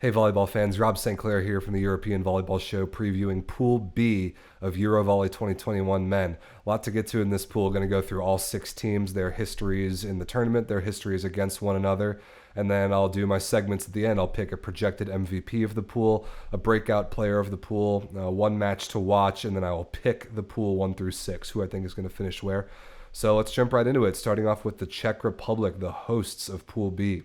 Hey volleyball fans, Rob St. Clair here from the European Volleyball Show previewing Pool B of EuroVolley 2021 men. A lot to get to in this pool. Going to go through all 6 teams, their histories in the tournament, their histories against one another, and then I'll do my segments at the end. I'll pick a projected MVP of the pool, a breakout player of the pool, one match to watch, and then I will pick the pool 1 through 6, who I think is going to finish where. So let's jump right into it, starting off with the Czech Republic, the hosts of Pool B.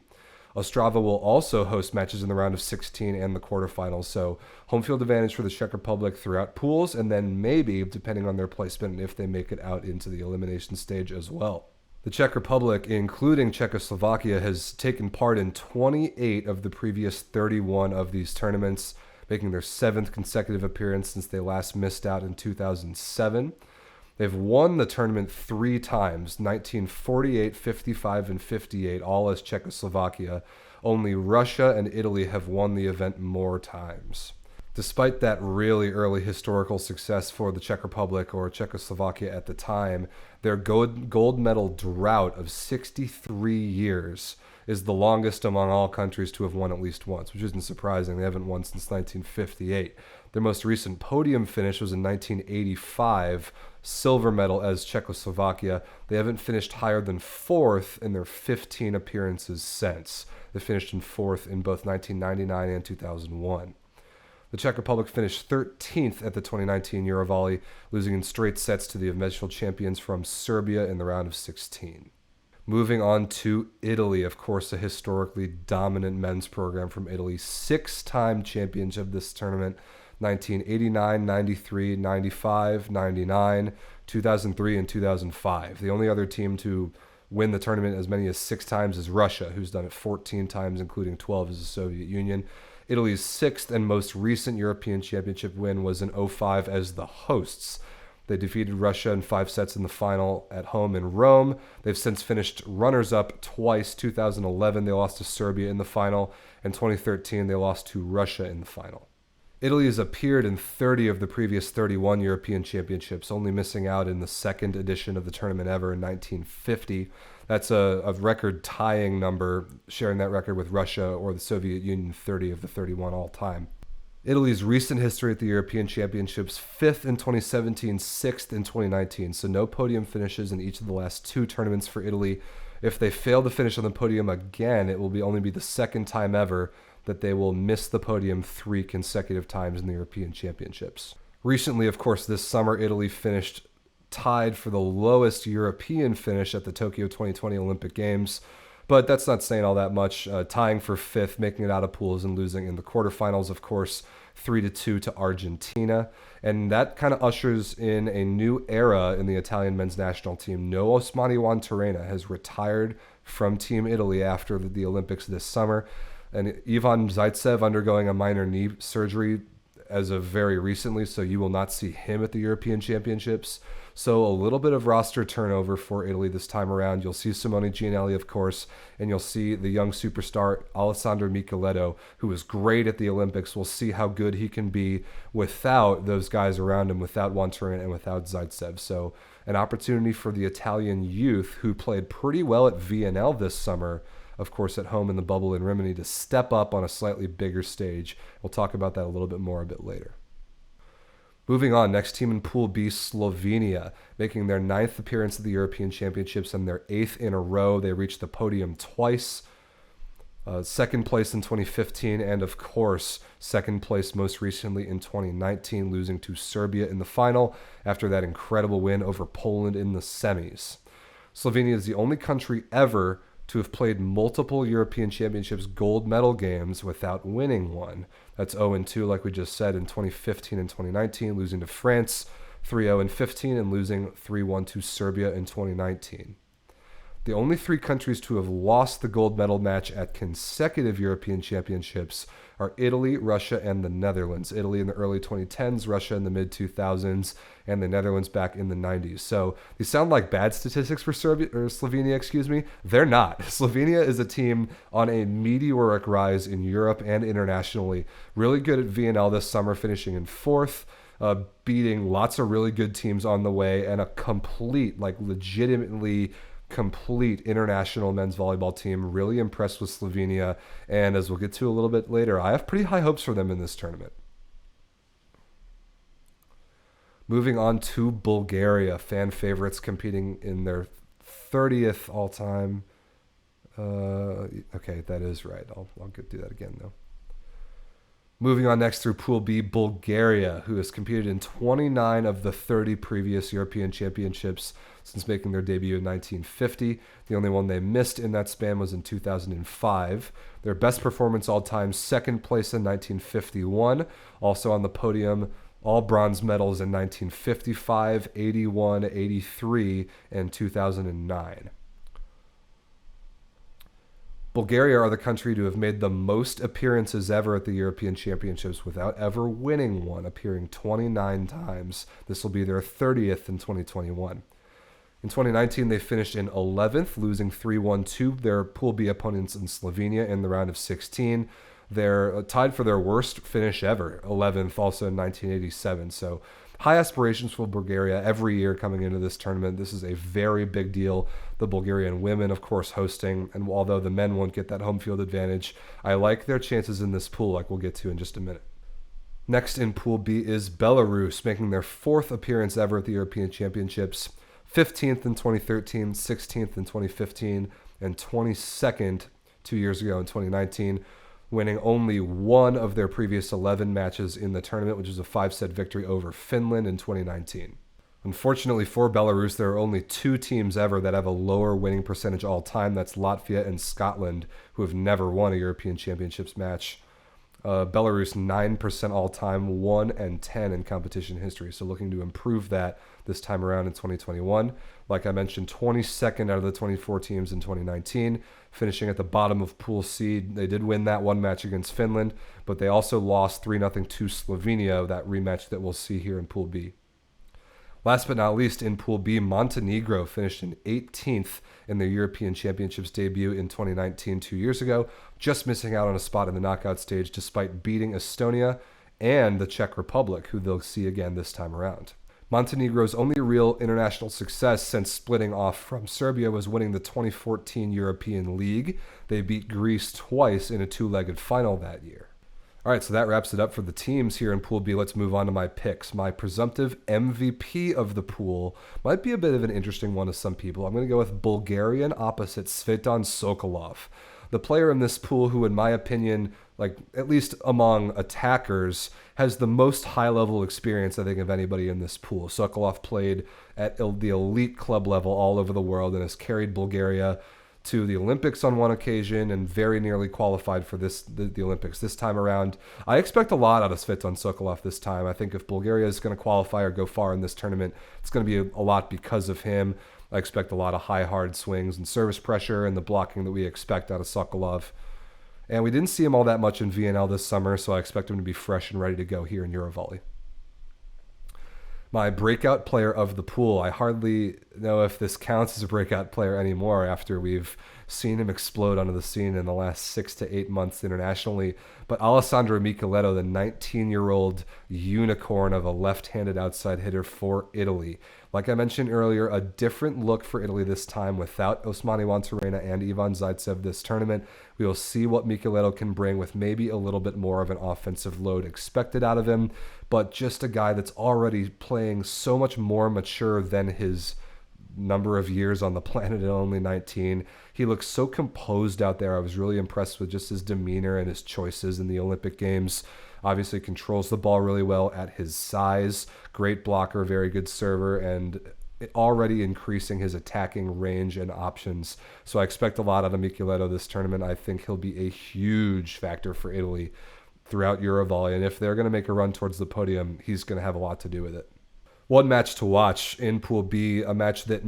Ostrava will also host matches in the round of 16 and the quarterfinals, so home field advantage for the Czech Republic throughout pools, and then maybe, depending on their placement, if they make it out into the elimination stage as well. The Czech Republic, including Czechoslovakia, has taken part in 28 of the previous 31 of these tournaments, making their 7th consecutive appearance since they last missed out in 2007. They've won the tournament 3 times, 1948, 55, and 58, all as Czechoslovakia. Only Russia and Italy have won the event more times. Despite that really early historical success for the Czech Republic or Czechoslovakia at the time, their gold medal drought of 63 years is the longest among all countries to have won at least once, which isn't surprising. They haven't won since 1958. Their most recent podium finish was in 1985, silver medal as Czechoslovakia. They haven't finished higher than 4th in their 15 appearances since. They finished in 4th in both 1999 and 2001. The Czech Republic finished 13th at the 2019 EuroVolley, losing in straight sets to the eventual champions from Serbia in the round of 16. Moving on to Italy, of course, a historically dominant men's program from Italy. 6-time champions of this tournament, 1989, 93, 95, 99, 2003, and 2005. The only other team to win the tournament as many as 6 times is Russia, who's done it 14 times, including 12 as the Soviet Union. Italy's 6th and most recent European Championship win was in 2005 as the hosts. They defeated Russia in 5 sets in the final at home in Rome. They've since finished runners-up twice. 2011, they lost to Serbia in the final, and 2013, they lost to Russia in the final. Italy has appeared in 30 of the previous 31 European Championships, only missing out in the 2nd edition of the tournament ever in 1950. That's a record-tying number, sharing that record with Russia or the Soviet Union, 30 of the 31 all-time. Italy's recent history at the European Championships, 5th in 2017, 6th in 2019, so no podium finishes in each of the last 2 tournaments for Italy. If they fail to finish on the podium again, it will only be the 2nd time ever that they will miss the podium 3 consecutive times in the European Championships. Recently, of course, this summer, Italy finished tied for the lowest European finish at the Tokyo 2020 Olympic Games, but that's not saying all that much. Tying for 5th, making it out of pools, and losing in the quarterfinals, of course, 3-2 to Argentina. And that kind of ushers in a new era in the Italian men's national team. No Osmani Juantorena has retired from Team Italy after the Olympics this summer. And Ivan Zaitsev undergoing a minor knee surgery as of very recently, so you will not see him at the European Championships. So a little bit of roster turnover for Italy this time around. You'll see Simone Gianelli, of course, and you'll see the young superstar Alessandra Mikaletto, who was great at the Olympics. We'll see how good he can be without those guys around him, without Juantorena and without Zaitsev. So an opportunity for the Italian youth, who played pretty well at VNL this summer, of course, at home in the bubble in Rimini, to step up on a slightly bigger stage. We'll talk about that a little bit more a bit later. Moving on, next team in Pool B, Slovenia, making their 9th appearance at the European Championships and their 8th in a row. They reached the podium twice. 2nd place in 2015, and of course, 2nd place most recently in 2019, losing to Serbia in the final after that incredible win over Poland in the semis. Slovenia is the only country ever to have played multiple European Championships gold medal games without winning one. That's 0-2, like we just said, in 2015 and 2019, losing to France 3-0 in 15 and losing 3-1 to Serbia in 2019. The only 3 countries to have lost the gold medal match at consecutive European Championships are Italy, Russia, and the Netherlands. Italy in the early 2010s, Russia in the mid-2000s, and the Netherlands back in the 90s. So these sound like bad statistics for Slovenia. They're not. Slovenia is a team on a meteoric rise in Europe and internationally. Really good at VNL this summer, finishing in 4th. Beating lots of really good teams on the way, and a complete, legitimately complete international men's volleyball team. Really impressed with Slovenia, and as we'll get to a little bit later, I have pretty high hopes for them in this tournament. Moving on to Bulgaria, fan favorites competing in their 30th all-time. Okay, that is right. I'll get through that again, though. Moving on next through Pool B, Bulgaria, who has competed in 29 of the 30 previous European Championships since making their debut in 1950. The only one they missed in that span was in 2005. Their best performance all time, second place in 1951. Also on the podium, all bronze medals in 1955, 81, 83, and 2009. Bulgaria are the country to have made the most appearances ever at the European Championships without ever winning one, appearing 29 times. This will be their 30th in 2021. In 2019, they finished in 11th, losing 3-1 to their Pool B opponents in Slovenia in the round of 16. They're tied for their worst finish ever, 11th, also in 1987. So high aspirations for Bulgaria every year coming into this tournament. This is a very big deal. The Bulgarian women, of course, hosting. And although the men won't get that home field advantage, I like their chances in this pool, like we'll get to in just a minute. Next in Pool B is Belarus, making their 4th appearance ever at the European Championships. 15th in 2013, 16th in 2015, and 22nd 2 years ago in 2019. Winning only one of their previous 11 matches in the tournament, which was a 5-set victory over Finland in 2019. Unfortunately for Belarus, there are only 2 teams ever that have a lower winning percentage all time. That's Latvia and Scotland, who have never won a European Championships match. Belarus 9% all time, 1 and 10 in competition history. So looking to improve that this time around in 2021. Like I mentioned, 22nd out of the 24 teams in 2019, finishing at the bottom of Pool C. They did win that one match against Finland, but they also lost 3-0 to Slovenia, that rematch that we'll see here in Pool B. Last but not least, in Pool B, Montenegro finished in 18th in their European Championships debut in 2019, 2 years ago, just missing out on a spot in the knockout stage despite beating Estonia and the Czech Republic, who they'll see again this time around. Montenegro's only real international success since splitting off from Serbia was winning the 2014 European League. They beat Greece twice in a 2-legged final that year. All right, so that wraps it up for the teams here in Pool B. Let's move on to my picks. My presumptive MVP of the pool might be a bit of an interesting one to some people. I'm going to go with Bulgarian opposite Tsvetan Sokolov. The player in this pool who, in my opinion, like at least among attackers, has the most high-level experience, I think, of anybody in this pool. Sokolov played at the elite club level all over the world and has carried Bulgaria to the Olympics on one occasion and very nearly qualified for the Olympics this time around. I expect a lot out of Tsvetan Sokolov this time. I think if Bulgaria is going to qualify or go far in this tournament, it's going to be a lot because of him. I expect a lot of high, hard swings and service pressure and the blocking that we expect out of Sokolov. And we didn't see him all that much in VNL this summer, so I expect him to be fresh and ready to go here in EuroVolley. My breakout player of the pool, I hardly know if this counts as a breakout player anymore after we've seen him explode onto the scene in the last 6 to 8 months internationally, but Alessandra Mikaletto, the 19-year-old unicorn of a left-handed outside hitter for Italy. Like I mentioned earlier, a different look for Italy this time without Osmani Wantarena and Ivan Zaitsev this tournament. We will see what Mikaletto can bring with maybe a little bit more of an offensive load expected out of him, but just a guy that's already playing so much more mature than his number of years on the planet at only 19. He looks so composed out there. I was really impressed with just his demeanor and his choices in the Olympic Games. Obviously controls the ball really well at his size. Great blocker, very good server, and already increasing his attacking range and options. So I expect a lot out of Mikaletto this tournament. I think he'll be a huge factor for Italy throughout EuroVolley, and if they're going to make a run towards the podium, he's going to have a lot to do with it. One match to watch in Pool B, a match that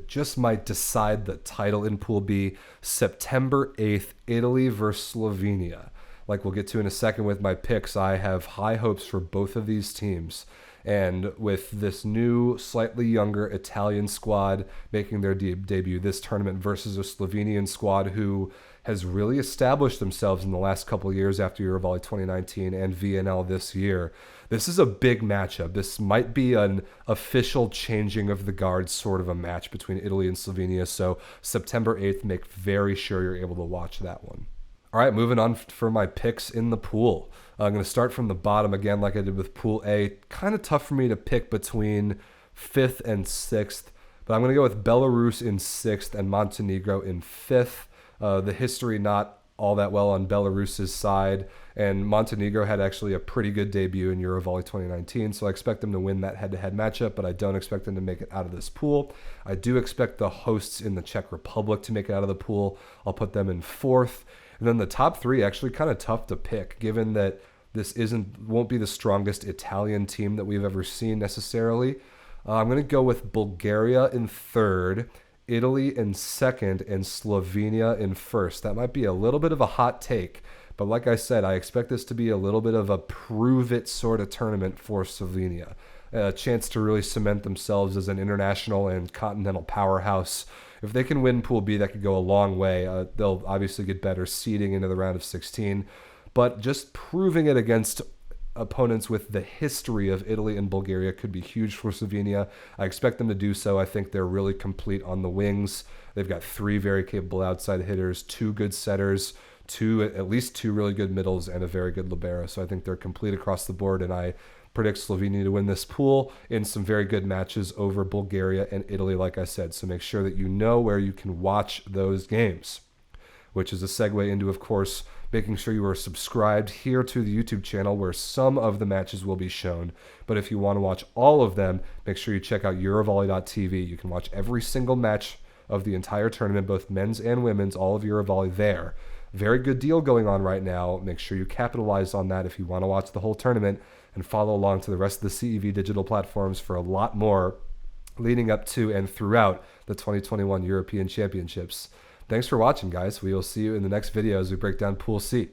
just might decide the title in Pool B, September 8th, Italy versus Slovenia. Like we'll get to in a second with my picks, I have high hopes for both of these teams. And with this new, slightly younger Italian squad making their debut this tournament versus a Slovenian squad who has really established themselves in the last couple of years after EuroVolley 2019 and VNL this year, this is a big matchup. This might be an official changing of the guard sort of a match between Italy and Slovenia. So September 8th, make very sure you're able to watch that one. All right, moving on for my picks in the pool. I'm going to start from the bottom again like I did with Pool A. Kind of tough for me to pick between 5th and 6th, but I'm going to go with Belarus in 6th and Montenegro in 5th. The history not all that well on Belarus's side, and Montenegro had actually a pretty good debut in EuroVolley 2019, so I expect them to win that head-to-head matchup, but I don't expect them to make it out of this pool. I do expect the hosts in the Czech Republic to make it out of the pool. I'll put them in 4th. And then the top 3 actually kind of tough to pick, given that this won't be the strongest Italian team that we've ever seen necessarily. I'm going to go with Bulgaria in 3rd, Italy in 2nd, and Slovenia in 1st. That might be a little bit of a hot take, but like I said, I expect this to be a little bit of a prove-it sort of tournament for Slovenia. A chance to really cement themselves as an international and continental powerhouse. If they can win Pool B, that could go a long way. They'll obviously get better seeding into the round of 16, but just proving it against opponents with the history of Italy and Bulgaria could be huge for Slovenia. I expect them to do so. I think they're really complete on the wings. They've got 3 very capable outside hitters, 2 good setters, at least 2 really good middles, and a very good libero. So I think they're complete across the board, and I predict Slovenia to win this pool in some very good matches over Bulgaria and Italy, like I said. So make sure that you know where you can watch those games, which is a segue into, of course, making sure you are subscribed here to the YouTube channel where some of the matches will be shown. But if you want to watch all of them, make sure you check out EuroVolley.tv. You can watch every single match of the entire tournament, both men's and women's, all of EuroVolley there. Very good deal going on right now. Make sure you capitalize on that if you want to watch the whole tournament, and follow along to the rest of the CEV digital platforms for a lot more leading up to and throughout the 2021 European Championships. Thanks for watching, guys. We will see you in the next video as we break down Pool C.